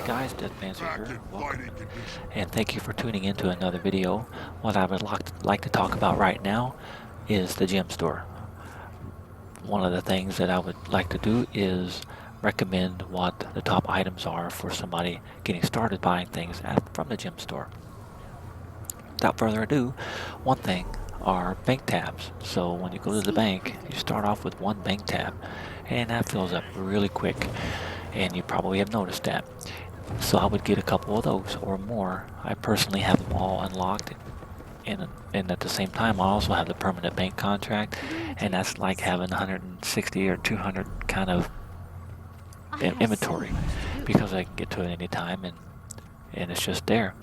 guys, Deathmancer here, welcome, and thank you for tuning in to another video. What I would like to talk about right now is the gem store. One of the things that I would like to do is recommend what the top items are for somebody getting started buying things from the gem store. Without further ado, one thing are bank tabs. So when you go to the bank, you start off with one bank tab, and that fills up really quick, and you probably have noticed that. So I would get a couple of those or more. I personally have them all unlocked, and at the same time I also have the permanent bank contract, and that's like having 160 or 200 kind of inventory, because I can get to it anytime and it's just there.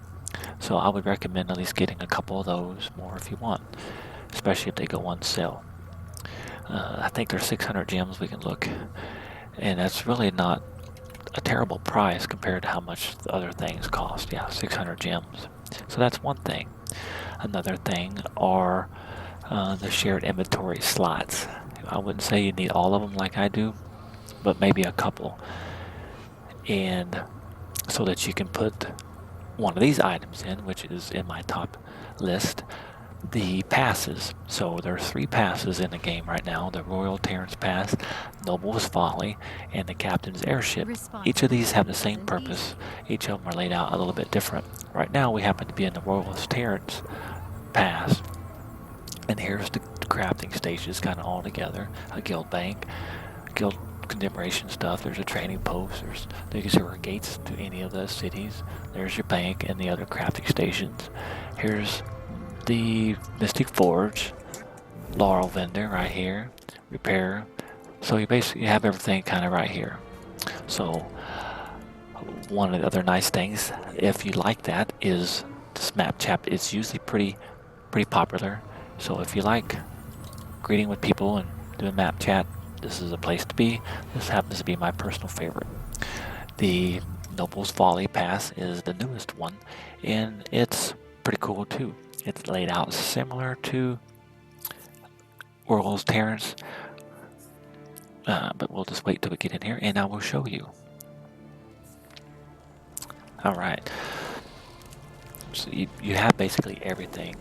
So I would recommend at least getting a couple of those more if you want, especially if they go on sale. I think there's 600 gems we can look, and that's really not a terrible price compared to how much the other things cost. Yeah, 600 gems. So that's one thing. Another thing are the shared inventory slots. I wouldn't say you need all of them like I do, but maybe a couple. And so that you can put one of these items in, which is in my top list, the passes. So there are 3 passes in the game right now: the Royal Terrence Pass, Noble's Folly, and the Captain's Airship. Each of these have the same purpose. Each of them are laid out a little bit different. Right now we happen to be in the Royal Terrence Pass, and here's the crafting stations kind of all together: a guild bank, guild commemoration stuff, there's a trading post, there are gates to any of the cities, there's your bank and the other crafting stations. Here's the Mystic Forge, Laurel Vendor right here, repair. So you basically have everything kind of right here. So one of the other nice things, if you like that, is this map chat. It's usually pretty popular. So if you like greeting with people and doing map chat, this is a place to be. This happens to be my personal favorite. The Noble's Folly Pass is the newest one, and it's pretty cool too. It's laid out similar to Royal Terrence, but we'll just wait till we get in here and I will show you. Alright, so you have basically everything.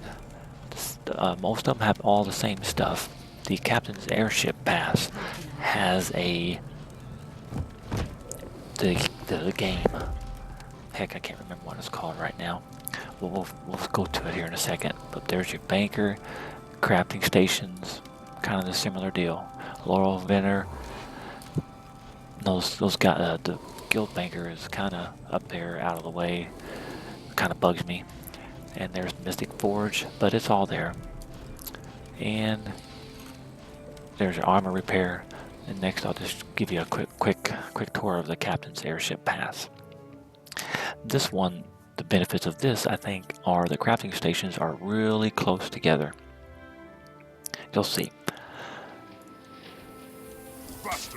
Most of them have all the same stuff. The Captain's Airship Pass has the game. Heck, I can't remember what it's called right now. We'll go to it here in a second. But there's your banker, crafting stations, kind of the similar deal. Laurel Vendor. Those got the guild banker is kind of up there, out of the way. Kind of bugs me. And there's Mystic Forge, but it's all there. And there's your armor repair. And next I'll just give you a quick tour of the Captain's Airship Pass. This one, the benefits of this, I think, are the crafting stations are really close together. You'll see.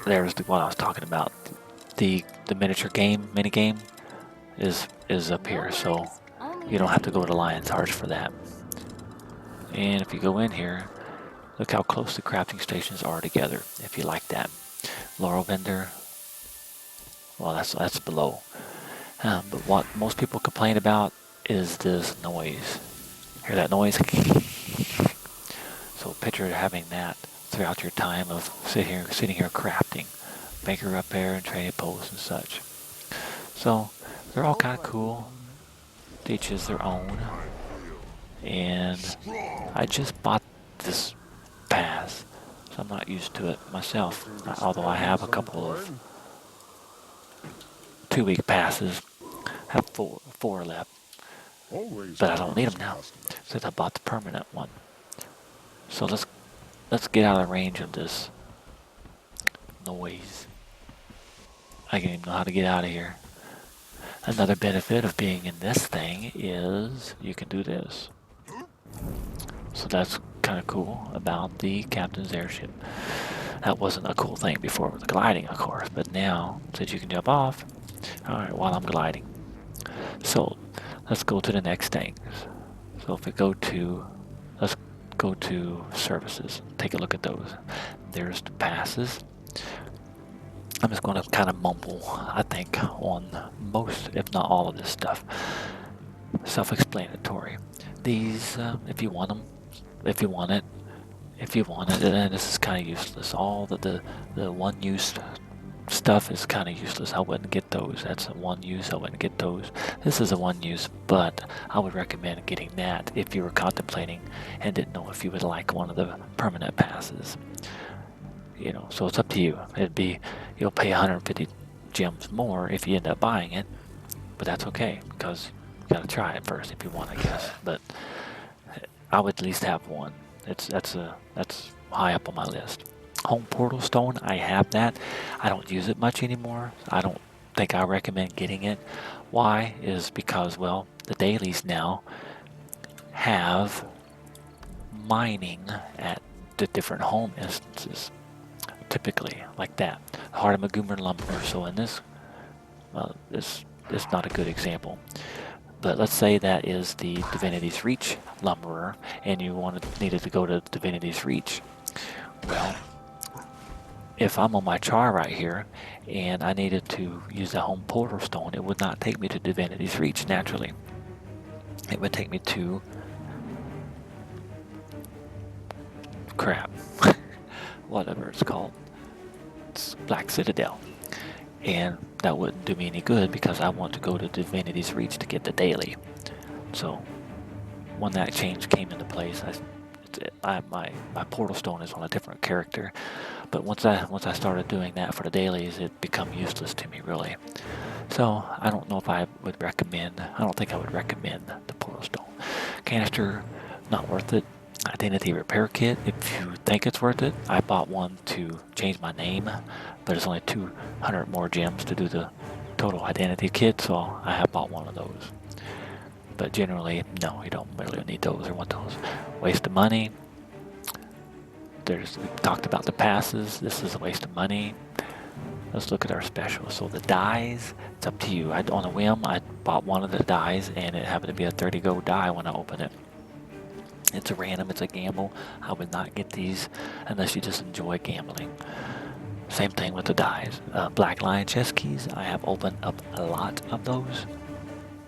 There's the one I was talking about. The miniature game, minigame, is up here, so you don't have to go to Lion's Arch for that. And if you go in here, look how close the crafting stations are together, if you like that. Laurel Vendor, well, that's below. But what most people complain about is this noise. Hear that noise? So picture having that throughout your time of sitting here crafting. Banker up there and trading posts and such. So they're all kind of cool. Each is their own. And I just bought this pass, so I'm not used to it myself, although I have a couple of 2-week passes. I have four left, but I don't need them now since I bought the permanent one. So let's get out of range of this noise. I don't even know how to get out of here. Another benefit of being in this thing is you can do this. So that's kind of cool about the Captain's Airship. That wasn't a cool thing before with the gliding, of course, but now, since you can jump off, alright, while I'm gliding. So, let's go to the next thing. So if we let's go to services, take a look at those. There's the passes. I'm just going to kind of mumble, I think, on most, if not all of this stuff. Self-explanatory. These, if you want them, if you want it, and this is kind of useless. All the one-use stuff is kind of useless. I wouldn't get those. That's a one-use. I wouldn't get those. This is a one-use, but I would recommend getting that if you were contemplating and didn't know if you would like one of the permanent passes. You know, so it's up to you. You'll pay 150 gems more if you end up buying it, but that's okay because you gotta try it first if you want, I guess. But I would at least have one. That's high up on my list. Home Portal Stone, I have that. I don't use it much anymore. I don't think I recommend getting it. Why? Is because, well, the dailies now have mining at the different home instances, typically like that. Heart of Magoomer Lumber. So in this, this is not a good example. But let's say that is the Divinity's Reach Lumberer, and you needed to go to Divinity's Reach. Well, if I'm on my char right here, and I needed to use the Home Portal Stone, it would not take me to Divinity's Reach naturally. It would take me to... crap. Whatever it's called. It's Black Citadel. And that wouldn't do me any good because I want to go to Divinity's Reach to get the daily. So when that change came into place, my Portal Stone is on a different character. But once I started doing that for the dailies, it became useless to me really. So I don't know if I would recommend. I don't think I would recommend the Portal Stone. Canister, not worth it. Identity Repair Kit, if you think it's worth it. I bought one to change my name, but it's only 200 more gems to do the total identity kit, so I have bought one of those. But generally, no, you don't really need those or want those. Waste of money. We talked about the passes. This is a waste of money. Let's look at our specials. So the dies, it's up to you. On a whim, I bought one of the dies, and it happened to be a 30 gold die when I opened it. It's a random, it's a gamble. I would not get these unless you just enjoy gambling. Same thing with the dies. Black Lion chest keys, I have opened up a lot of those.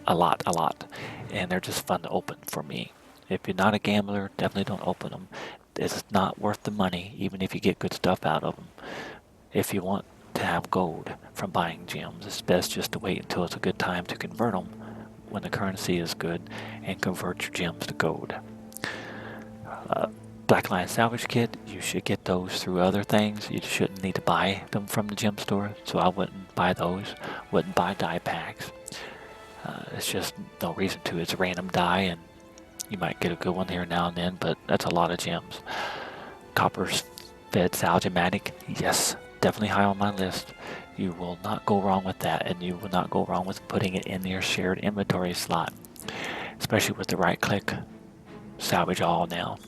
A lot. And they're just fun to open for me. If you're not a gambler, definitely don't open them. It's not worth the money, even if you get good stuff out of them. If you want to have gold from buying gems, it's best just to wait until it's a good time to convert them when the currency is good and convert your gems to gold. Black Lion Salvage Kit, you should get those through other things. You shouldn't need to buy them from the gem store, so I wouldn't buy those. Wouldn't buy die packs. It's just no reason to. It's a random die, and you might get a good one here now and then, but that's a lot of gems. Copper's Fed Salge-O-Matic, yes, definitely high on my list. You will not go wrong with that, and you will not go wrong with putting it in your shared inventory slot, especially with the right click. Salvage all now.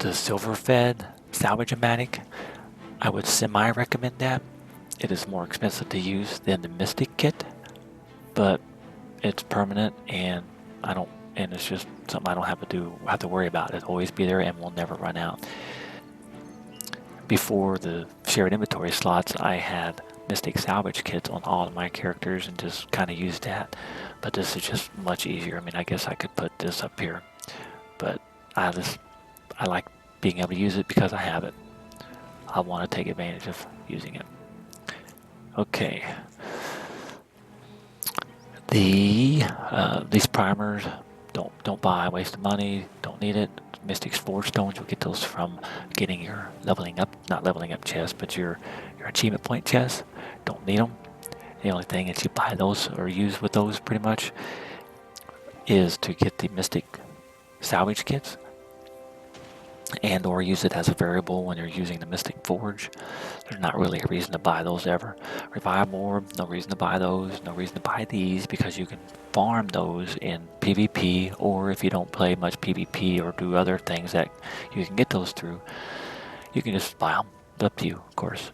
The Silver Fed Salvage-O-Matic, I would semi-recommend that. It is more expensive to use than the Mystic Kit, but it's permanent, and it's just something I don't have to worry about. It'll always be there and will never run out. Before the shared inventory slots, I had Mystic Salvage Kits on all of my characters and just kind of used that. But this is just much easier. I mean, I guess I could put this up here, but I like being able to use it because I have it. I want to take advantage of using it. Okay. These primers, don't buy, waste of money, don't need it. Mystic's Forge Stones, you'll get those from getting your not leveling up chest, but your achievement point chest. Don't need them. The only thing that you buy those or use with those pretty much is to get the Mystic Salvage Kits and or use it as a variable when you're using the Mystic Forge. There's not really a reason to buy those ever. Revive Orb, no reason to buy those, no reason to buy these because you can farm those in PvP, or if you don't play much PvP or do other things that you can get those through, you can just buy them. It's up to you, of course.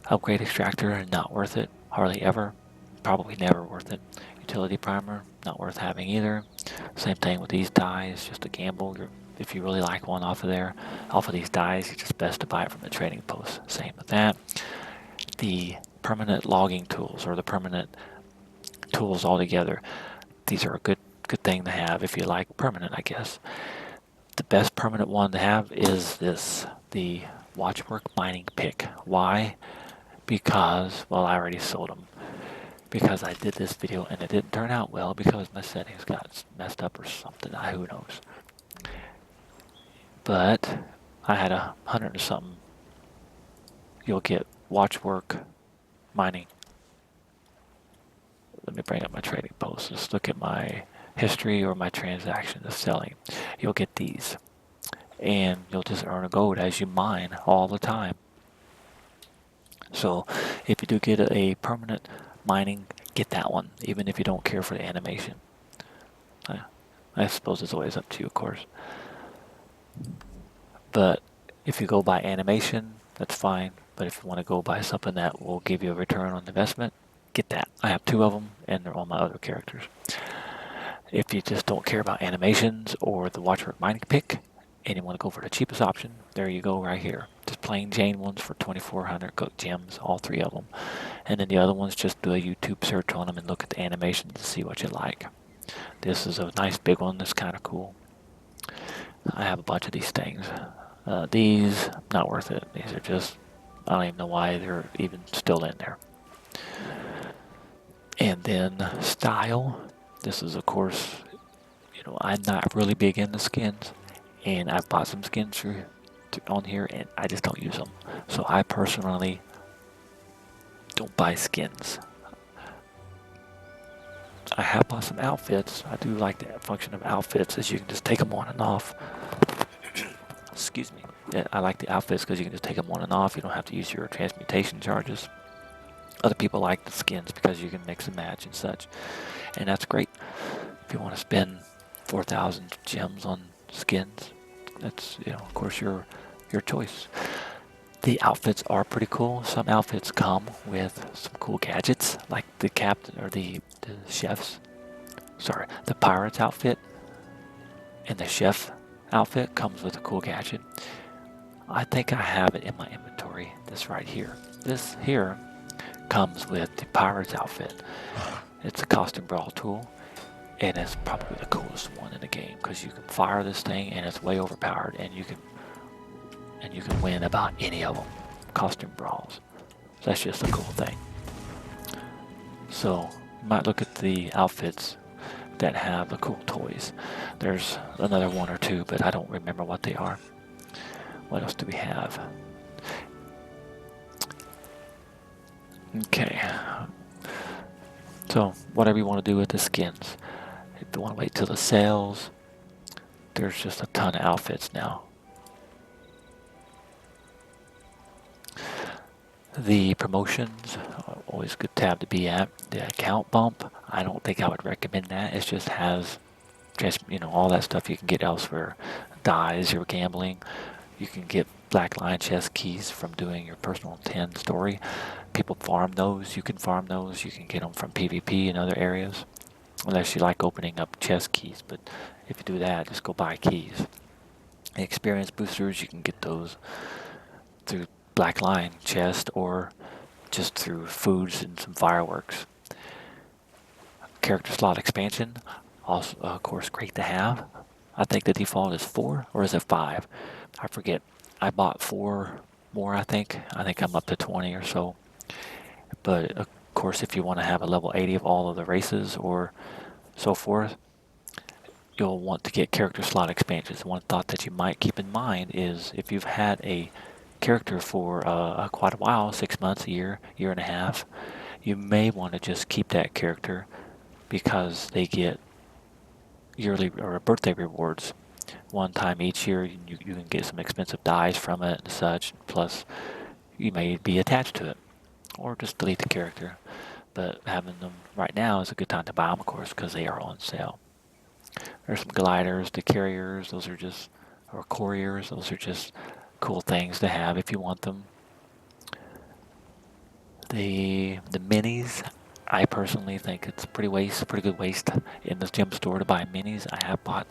Upgrade Extractor, not worth it, hardly ever, probably never worth it. Utility Primer, not worth having either. Same thing with these dies, just a gamble. if you really like one off of there, off of these dies, it's just best to buy it from the trading post. Same with that. The permanent logging tools, or the permanent tools altogether, these are a good thing to have if you like permanent, I guess. The best permanent one to have is this, the Watchwork Mining Pick. Why? Because, well, I already sold them. Because I did this video and it didn't turn out well because my settings got messed up or something. Who knows? But I had 100 and something. You'll get Watchwork Mining. Let me bring up my trading post. Let's look at my history or my transactions of selling. You'll get these. And you'll just earn a gold as you mine all the time. So if you do get a permanent mining, get that one, even if you don't care for the animation. I suppose it's always up to you, of course. But if you go by animation, that's fine. But if you want to go by something that will give you a return on investment, get that. I have 2 of them, and they're on my other characters. If you just don't care about animations or the Watchwork Mining Pick, and you want to go for the cheapest option, there you go right here. Just plain Jane ones for 2,400 cooked gems, all 3 of them. And then the other ones, just do a YouTube search on them and look at the animations to see what you like. This is a nice big one that's kind of cool. I have a bunch of these things. These, not worth it. These are just, I don't even know why they're even still in there. And then style. This is, of course, I'm not really big into skins. And I've bought some skins on here, and I just don't use them. So I personally don't buy skins. I have bought some outfits. I do like the function of outfits, as you can just take them on and off. Excuse me. Yeah, I like the outfits because you can just take them on and off. You don't have to use your transmutation charges. Other people like the skins because you can mix and match and such. And that's great. If you want to spend 4,000 gems on skins, that's, of course, your choice. The outfits are pretty cool. Some outfits come with some cool gadgets, like the captain or the chef's, the pirate's outfit and the chef outfit comes with a cool gadget. I think I have it in my inventory, this right here. This here comes with the pirate's outfit. It's a costume brawl tool, and it's probably the coolest one in the game because you can fire this thing and it's way overpowered, and you can win about any of them. Costume brawls. So that's just a cool thing. So you might look at the outfits that have the cool toys. There's another 1 or 2, but I don't remember what they are. What else do we have? Okay. So whatever you want to do with the skins. If you want to wait till the sales, there's just a ton of outfits now. The promotions, always a good tab to be at. The account bump, I don't think I would recommend that. It just has all that stuff you can get elsewhere. Dies, your gambling. You can get Black Lion chest keys from doing your personal 10 story. People farm those. You can farm those. You can get them from PvP and other areas. Unless you like opening up chest keys. But if you do that, just go buy keys. The experience boosters, you can get those through Black Lion chest or just through foods and some fireworks. Character slot expansion, also of course great to have. I think the default is 4 or is it 5? I forget. I bought 4 more, I think. I think I'm up to 20 or so. But of course, if you want to have a level 80 of all of the races or so forth, you'll want to get character slot expansions. One thought that you might keep in mind is if you've had a character for quite a while, 6 months, a year, year and a half, you may want to just keep that character because they get yearly or birthday rewards. One time each year, you can get some expensive dies from it and such. Plus, you may be attached to it, or just delete the character. But having them right now is a good time to buy them, of course, because they are on sale. There's some gliders, the carriers, those are just, or couriers, those are just cool things to have if you want them. The minis, I personally think it's pretty good waste in this gem store to buy minis. I have bought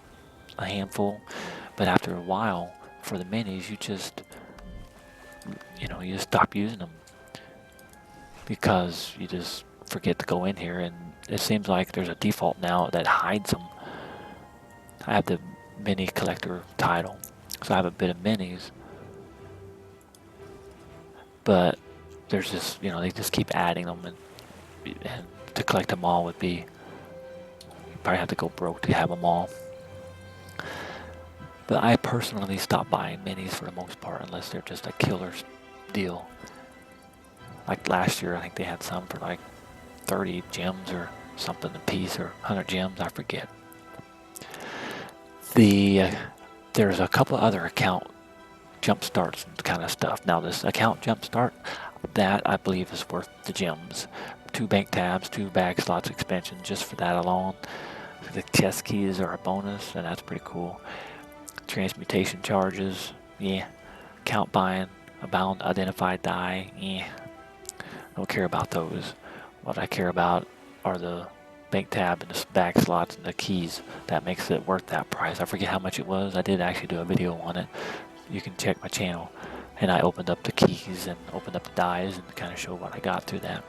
a handful, But after a while, for the minis, you just stop using them because you just forget to go in here, and it seems like there's a default now that hides them. I have the mini collector title, so I have a bit of minis, but there's just, they just keep adding them, and to collect them all would be, you probably have to go broke to have them all. But I personally stop buying minis for the most part, unless they're just a killer deal. Like last year, I think they had some for like 30 gems or something a piece, or 100 gems, I forget. There's a couple of other account jump starts and kind of stuff. Now this account jump start, that I believe is worth the gems. 2 bank tabs, 2 bag slots expansion just for that alone. The chest keys are a bonus, and that's pretty cool. Transmutation charges, yeah. Account buying, abound identified die, yeah. Don't care about those. What I care about are the bank tab and the bag slots and the keys. That makes it worth that price. I forget how much it was. I did actually do a video on it. You can check my channel. And I opened up the keys and opened up the dies and kind of show what I got through that.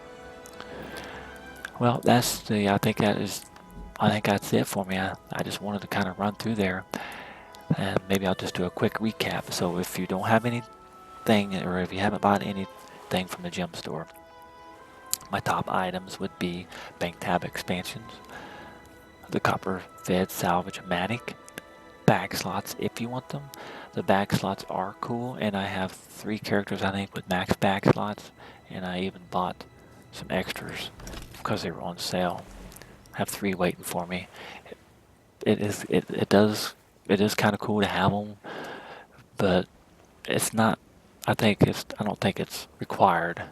Well, I think that's it for me. I just wanted to kind of run through there. And maybe I'll just do a quick recap. So if you don't have anything, or if you haven't bought anything from the gem store, my top items would be bank tab expansions, the copper fed salvage-matic, bag slots if you want them. The bag slots are cool, and I have 3 characters I think with max bag slots, and I even bought some extras because they were on sale. I have 3 waiting for me. It is kind of cool to have them, but it's not. I don't think it's required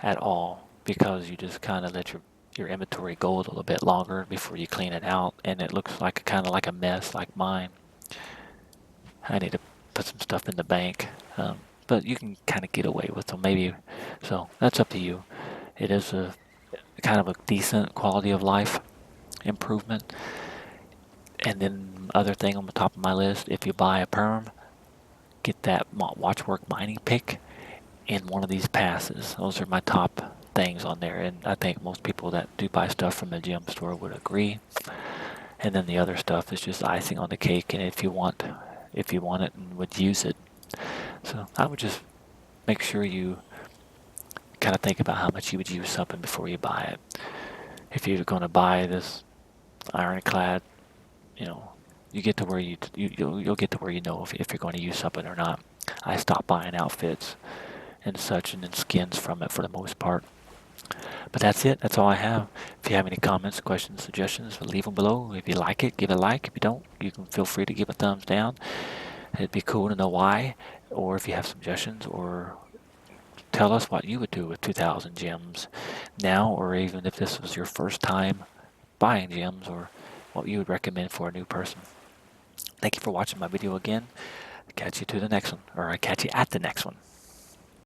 at all, because you just kind of let your inventory go a little bit longer before you clean it out, and it looks like kind of like a mess like mine. I need to put some stuff in the bank, but you can kind of get away with them maybe. So that's up to you. It is a kind of a decent quality of life improvement. And then other thing on the top of my list, if you buy a perm, get that Watchwork mining pick in one of these passes. Those are my top things on there, and I think most people that do buy stuff from the gem store would agree. And then the other stuff is just icing on the cake, and if you want it and would use it. So I would just make sure you kind of think about how much you would use something before you buy it. If you're going to buy this ironclad, you get to where you'll get to where you know if you're going to use something or not. I stopped buying outfits and such, and then skins from it for the most part. But that's it. That's all I have. If you have any comments, questions, suggestions, leave them below. If you like it, give it a like. If you don't, you can feel free to give a thumbs down. It'd be cool to know why, or if you have suggestions, or tell us what you would do with 2,000 gems now, or even if this was your first time buying gems, or what you would recommend for a new person. Thank you for watching my video again. Catch you to the next one, or I catch you at the next one.